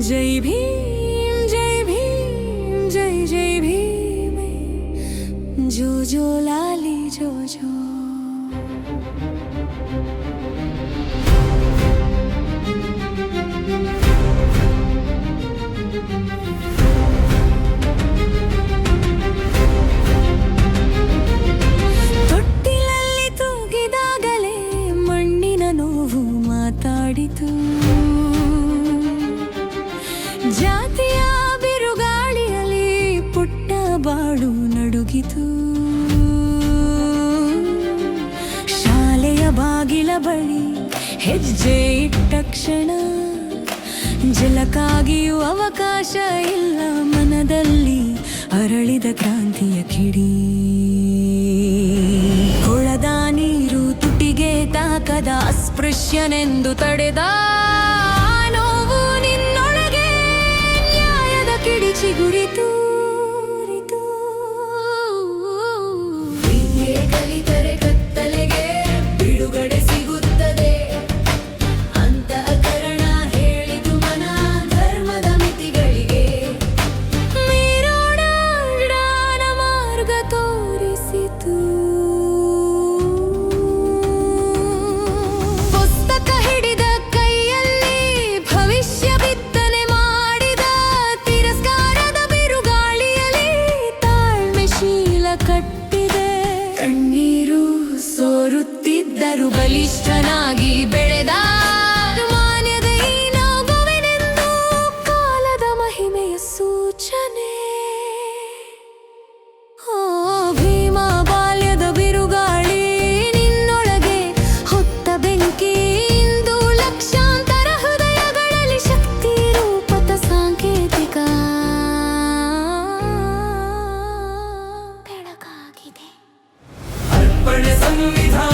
जय भीम जय भीम जय जय भीम जो लाली जो ತೊಟ್ಟಿಲಲ್ಲಿ ತೂಗಿದಾಗಲೇ ಮಣ್ಣಿನ ನೋವು ಮಾತಾಡಿತು. ಜಾತಿಯ ಬಿರುಗಾಳಿಯಲ್ಲಿ ಪುಟ್ಟ ಬಾಳು ನಡುಗಿತು. ಶಾಲೆಯ ಬಾಗಿಲ ಬಳಿ ಹೆಜ್ಜೆ ಇಟ್ಟ ಕ್ಷಣ ಜಲಕ್ಕಾಗಿಯೂ ಅವಕಾಶ ಇಲ್ಲ. ಮನದಲ್ಲಿ ಅರಳಿದ ಕ್ರಾಂತಿಯ ಕಿಡಿ. ಕೊಳದ ನೀರು ತುಟಿಗೆ ತಾಕದ ಅಸ್ಪೃಶ್ಯನೆಂದು ತಡೆದ ನೋವು ನಿನ್ನೊಳಗೆ ನ್ಯಾಯದ ಕಿಡಿ ಚಿಗುರಿತು. ಕಲಿತರೆ ಕತ್ತಲೆಗೆ ಬಿಡುಗಡೆ ಸಿಗುತ್ತದೆ. ಅಂತಃಕರಣ ಹೇಳಿತು ಮನ ಧರ್ಮದ ಮಿತಿಗಳಿಗೆ. ಮೀರೋಣ ಜ್ಞಾನ ಮಾರ್ಗ ತೋರಿಸಿತು. ಪುಸ್ತಕ ಹಿಡಿದ ಕೈಯಲ್ಲಿ ಭವಿಷ್ಯ ಬಿತ್ತನೆ ಮಾಡಿದ. ತಿರಸ್ಕಾರದ ಬಿರುಗಾಳಿಯಲ್ಲಿ ತಾಳ್ಮೆ ಶೀಲ ಕಟ್ಟಿದೆ. ಕಣ್ಣೀರು ಸೋರುತ್ತಿದ್ದರು ಬಲಿಷ್ಠನಾಗಿ ಬೆಳೆದ. ಮಾನ್ಯದ ಈ ನಗುವಿನೆಂದು ಕಾಲದ ಮಹಿಮೆಯ ಸೂಚನೆ. ಓ ಭೀಮ ಬಾಲ್ಯದ ಬಿರುಗಾಳಿ ನಿನ್ನೊಳಗೆ ಹೊತ್ತ ಬೆಂಕಿ. ಇಂದು ಲಕ್ಷಾಂತರ ಹೃದಯಗಳಲ್ಲಿ ಶಕ್ತಿ ರೂಪದ ಸಾಂಕೇತಿಕ ಬೆಳಕಾಗಿದೆ. ಅರ್ಪಣೆ ಸಂವಿಧಾನ